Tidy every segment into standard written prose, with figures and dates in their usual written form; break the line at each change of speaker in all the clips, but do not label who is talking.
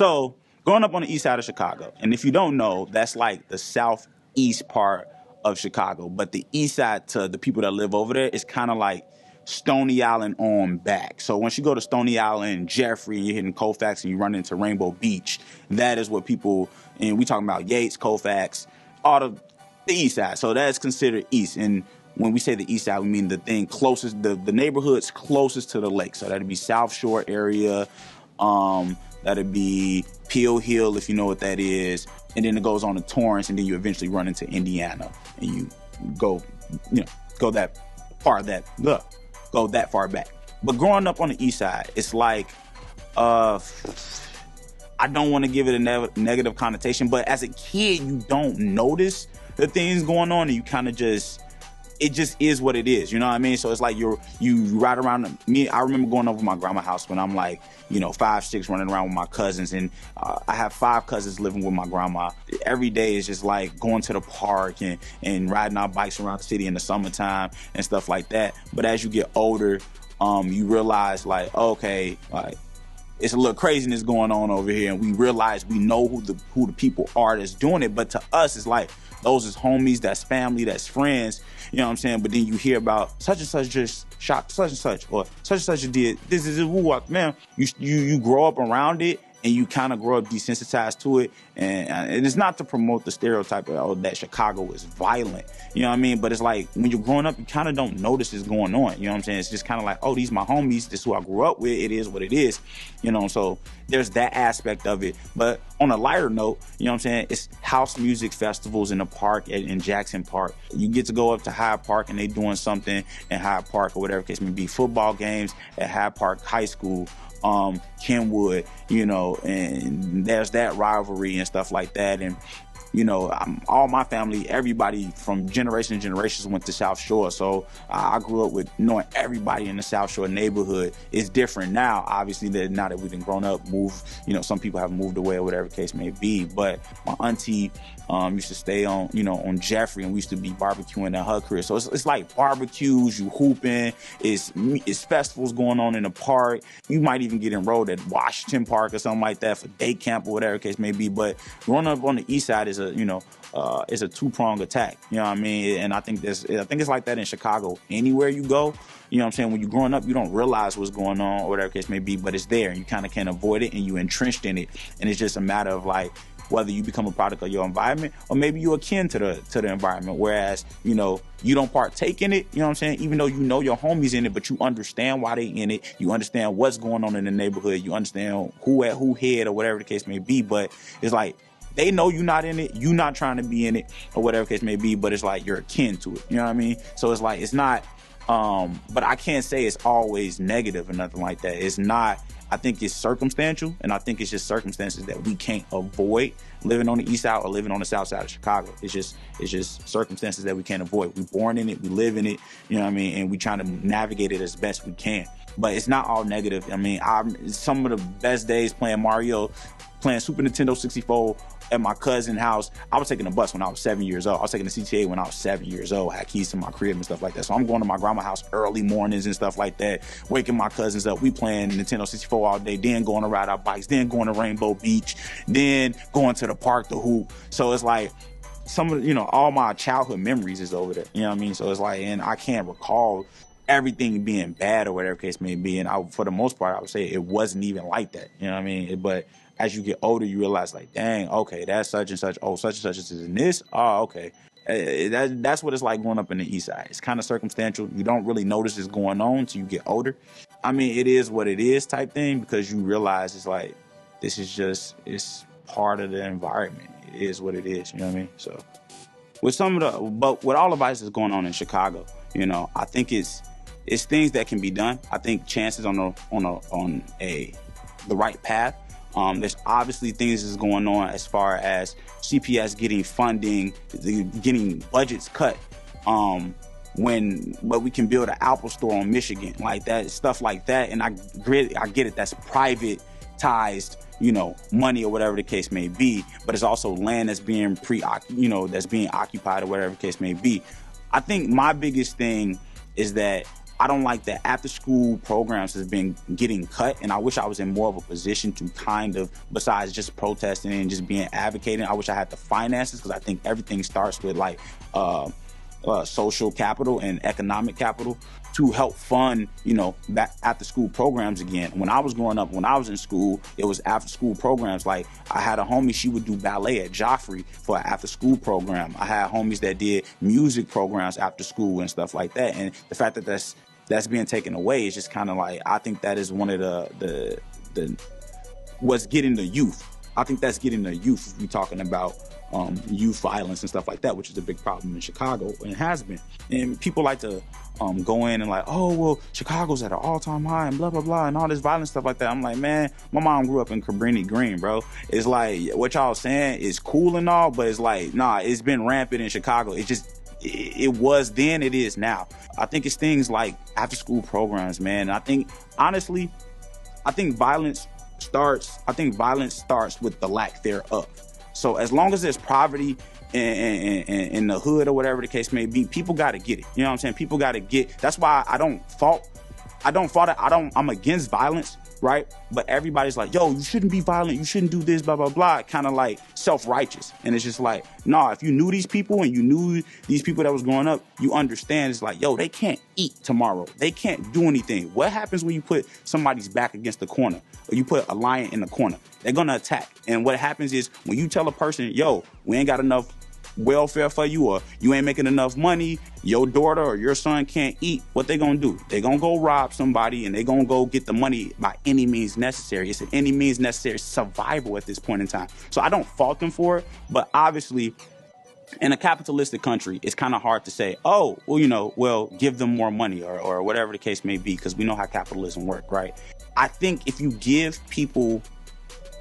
So growing up on the east side of Chicago, and if you don't know, that's like the southeast part of Chicago. But the east side, to the people that live over there, is kind of like Stony Island on back. So once you go to Stony Island, Jeffrey, and you're hitting Colfax and you run into Rainbow Beach, that is what people, and we talking about Yates, Colfax, all the east side. So that's considered east. And when we say the east side, we mean the thing closest, the neighborhoods closest to the lake. So that'd be South Shore area, that'd be Peel Hill, if you know what that is. And then it goes on to Torrance, and then you eventually run into Indiana, and you go that far back. But growing up on the east side, it's like, I don't want to give it a negative connotation, but as a kid, you don't notice the things going on, and you kind of it just is what it is, you know what I mean? So it's like you ride around. I remember going over my grandma's house when I'm like, 5, 6, running around with my cousins, and I have 5 cousins living with my grandma. Every day is just like going to the park and riding our bikes around the city in the summertime and stuff like that. But as you get older, you realize like, okay, like it's a little craziness going on over here, and we realize we know who the people are that's doing it. But to us, it's like, those is homies, that's family, that's friends, you know what I'm saying? But then you hear about such and such just shot such and such, or such and such did this is woo, man. You grow up around it, and you kind of grow up desensitized to it, and it's not to promote the stereotype of that Chicago is violent, you know what I mean? But it's like, when you're growing up, you kind of don't notice it's going on, you know what I'm saying? It's just kind of like, oh, these my homies, this is who I grew up with, it is what it is, so there's that aspect of it. But on a lighter note, you know what I'm saying, it's house music festivals in the park, in Jackson Park. You get to go up to Hyde Park, and they doing something in Hyde Park, or whatever the case may be, football games at Hyde Park High School, Kenwood, and there's that rivalry and stuff like that. And all my family, everybody from generation to generations went to South Shore. So I grew up with knowing everybody in the South Shore neighborhood. It's different now, obviously, that now that we've been grown up, moved, some people have moved away or whatever the case may be. But my auntie used to stay on Jeffrey, and we used to be barbecuing at her crib. So it's like barbecues, you hooping, it's festivals going on in the park. You might even get enrolled at Washington Park or something like that for day camp or whatever the case may be. But growing up on the east side is a two-pronged attack, you know what I mean? And I think it's like that in Chicago. Anywhere you go, you know what I'm saying, when you're growing up, you don't realize what's going on or whatever the case may be, but it's there, and you kind of can't avoid it, and you're entrenched in it. And it's just a matter of like, whether you become a product of your environment, or maybe you're akin to the environment, whereas, you don't partake in it, you know what I'm saying? Even though you know your homies in it, but you understand why they in it, you understand what's going on in the neighborhood, you understand who at who head or whatever the case may be, but it's like, they know you're not in it, you're not trying to be in it, or whatever the case may be, but it's like you're akin to it, you know what I mean? So it's like, it's not, but I can't say it's always negative or nothing like that. It's not. I think it's circumstantial, and I think it's just circumstances that we can't avoid living on the east side or living on the south side of Chicago. It's just circumstances that we can't avoid. We're born in it, we live in it, you know what I mean? And we trying to navigate it as best we can. But it's not all negative. I mean, some of the best days playing Mario, playing Super Nintendo 64 at my cousin's house. I was taking a bus when I was 7 years old. I was taking the CTA when I was 7 years old. I had keys to my crib and stuff like that. So I'm going to my grandma's house early mornings and stuff like that, waking my cousins up. We playing Nintendo 64 all day, then going to ride our bikes, then going to Rainbow Beach, then going to the park to hoop. So it's like, some of all my childhood memories is over there. You know what I mean? So it's like, and I can't recall everything being bad or whatever the case may be. And for the most part, I would say it wasn't even like that. You know what I mean? But as you get older, you realize like, dang, okay, that's such and such. Oh, such and such is in this. Oh, okay. That's what it's like growing up in the east side. It's kind of circumstantial. You don't really notice it's going on until you get older. I mean, it is what it is type thing, because you realize it's like, this is just, it's part of the environment. It is what it is. You know what I mean? So with all the vices that's going on in Chicago, I think it's things that can be done. I think chances on the right path. There's obviously things that's going on as far as CPS getting funding, getting budgets cut. But we can build an Apple store on Michigan, like that, stuff like that. And I get it. That's privatized, money or whatever the case may be. But it's also land that's being that's being occupied or whatever the case may be. I think my biggest thing is that I don't like that after school programs has been getting cut, and I wish I was in more of a position to kind of, besides just protesting and just being advocating, I wish I had the finances, because I think everything starts with like social capital and economic capital to help fund, you know, that after school programs again. When I was growing up, when I was in school, it was after school programs. Like I had a homie, she would do ballet at Joffrey for an after school program. I had homies that did music programs after school and stuff like that. And the fact that that's being taken away is just kind of like, I think that is one of the what's getting the youth. I think that's getting the youth if we're talking about youth violence and stuff like that, which is a big problem in Chicago and has been. And people like to go in and like, oh, well, Chicago's at an all-time high and blah, blah, blah, and all this violent stuff like that. I'm like, man, my mom grew up in Cabrini Green, bro. It's like, what y'all saying is cool and all, but it's like, nah, it's been rampant in Chicago. It was then, it is now. I think it's things like after-school programs, man. And I think, honestly, violence starts with the lack thereof. So as long as there's poverty in the hood or whatever the case may be, people got to get it. You know what I'm saying? People got to get. That's why I'm against violence, right? But everybody's like, yo, you shouldn't be violent. You shouldn't do this, blah, blah, blah. Kind of like self-righteous. And it's just like, nah, if you knew these people and you knew these people that was growing up, you understand it's like, yo, they can't eat tomorrow. They can't do anything. What happens when you put somebody's back against the corner or you put a lion in the corner? They're going to attack. And what happens is when you tell a person, yo, we ain't got enough welfare for you, or you ain't making enough money, your daughter or your son can't eat, what they gonna do? They gonna go rob somebody and they gonna go get the money by any means necessary. It's an any means necessary survival at this point in time. So I don't fault them for it, but obviously in a capitalistic country, it's kind of hard to say, oh, well, you know, well, give them more money or whatever the case may be, because we know how capitalism works, right? I think if you give people,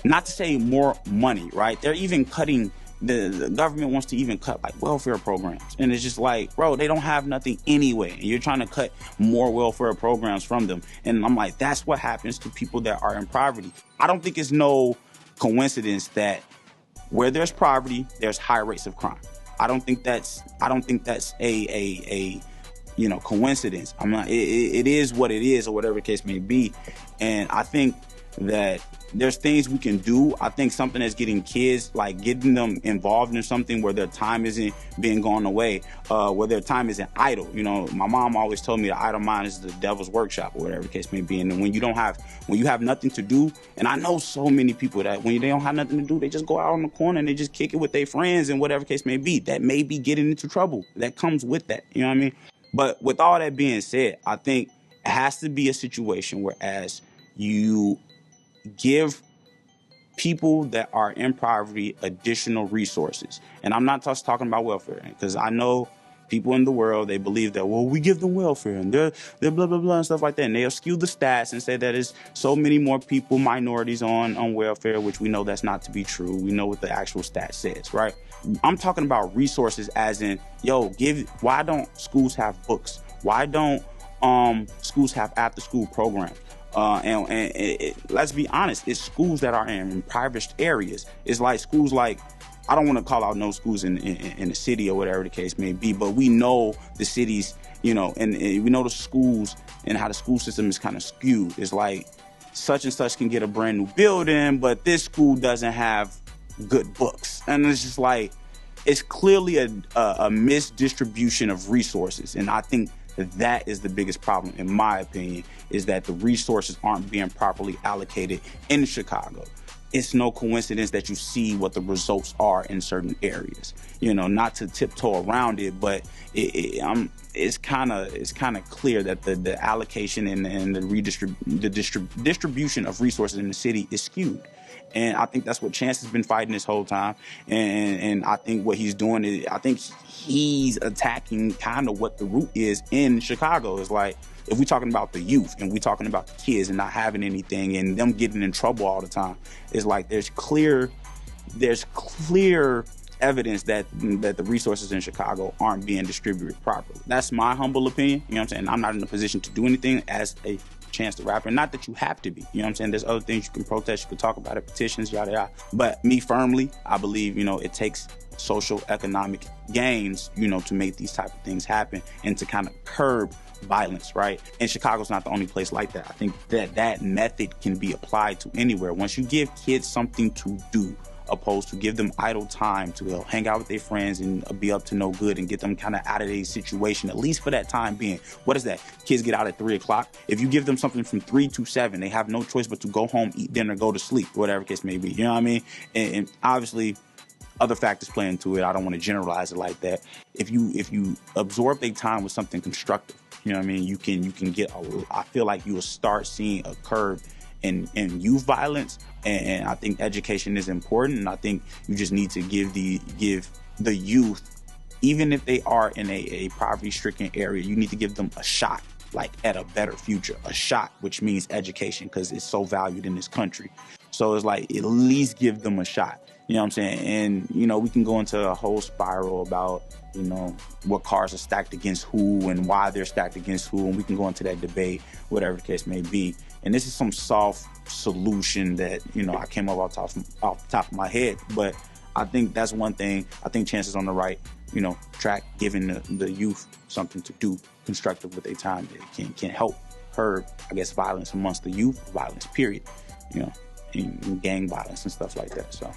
not to say more money, right? They're even cutting, the government wants to even cut like welfare programs. And it's just like, bro, they don't have nothing anyway. And you're trying to cut more welfare programs from them. And I'm like, that's what happens to people that are in poverty. I don't think it's no coincidence that where there's poverty, there's high rates of crime. I don't think that's a you know, coincidence. I'm not, it is what it is, or whatever the case may be. And I think that there's things we can do. I think something that's getting kids, like getting them involved in something where their time isn't being gone away, where their time isn't idle. You know, my mom always told me the idle mind is the devil's workshop, or whatever the case may be. And when you have nothing to do, and I know so many people that when they don't have nothing to do, they just go out on the corner and they just kick it with their friends and whatever case may be. That may be getting into trouble. That comes with that. You know what I mean? But with all that being said, I think it has to be a situation where as you give people that are in poverty additional resources. And I'm not just talking about welfare, because I know people in the world, they believe that, well, we give them welfare and they're blah, blah, blah and stuff like that. And they'll skew the stats and say that it's so many more people, minorities on welfare, which we know that's not to be true. We know what the actual stat says, right? I'm talking about resources as in, yo, why don't schools have books? Why don't schools have after school programs? Let's be honest, it's schools that are in impoverished areas. It's like schools like, I don't want to call out no schools in the city or whatever the case may be, but we know the cities, you know, and we know the schools and how the school system is kind of skewed. It's like such and such can get a brand new building, but this school doesn't have good books. And it's just like, it's clearly a misdistribution of resources. And I think that is the biggest problem, in my opinion, is that the resources aren't being properly allocated in Chicago. It's no coincidence that you see what the results are in certain areas. You know, not to tiptoe around it, but it's kind of clear that the allocation and the distribution of resources in the city is skewed. And I think that's what Chance has been fighting this whole time. And I think what he's doing is, I think he's attacking kind of what the root is in Chicago. It's like, if we're talking about the youth and we're talking about the kids and not having anything and them getting in trouble all the time, it's like there's clear evidence that the resources in Chicago aren't being distributed properly. That's my humble opinion. You know what I'm saying? I'm not in a position to do anything as a Chance the Rapper. Not that you have to be. You know what I'm saying? There's other things you can protest, you can talk about it, petitions, yada yada. But me firmly, I believe, you know, it takes social economic gains, you know, to make these type of things happen and to kind of curb violence, right? And Chicago's not the only place like that. I think that method can be applied to anywhere. Once you give kids something to do, opposed to give them idle time to go hang out with their friends and be up to no good and get them kind of out of their situation, at least for that time being. What is that? Kids get out at 3 o'clock. If you give them something from 3 to 7, they have no choice but to go home, eat dinner, go to sleep, whatever case may be. You know what I mean? And obviously, other factors play into it. I don't want to generalize it like that. If you absorb their time with something constructive, you know what I mean, you can get I feel like you will start seeing a curve in youth violence, and I think education is important, and I think you just need to give the youth, even if they are in a poverty-stricken area, you need to give them a shot, like at a better future, a shot, which means education, because it's so valued in this country. So it's like, at least give them a shot. You know what I'm saying? And, you know, we can go into a whole spiral about, you know, what cars are stacked against who and why they're stacked against who. And we can go into that debate, whatever the case may be. And this is some soft solution that, you know, I came up off the top of my head. But I think that's one thing. I think Chance is on the right, you know, track, giving the youth something to do constructive with their time that can help curb, I guess, violence amongst the youth, violence, period, you know, and gang violence and stuff like that. So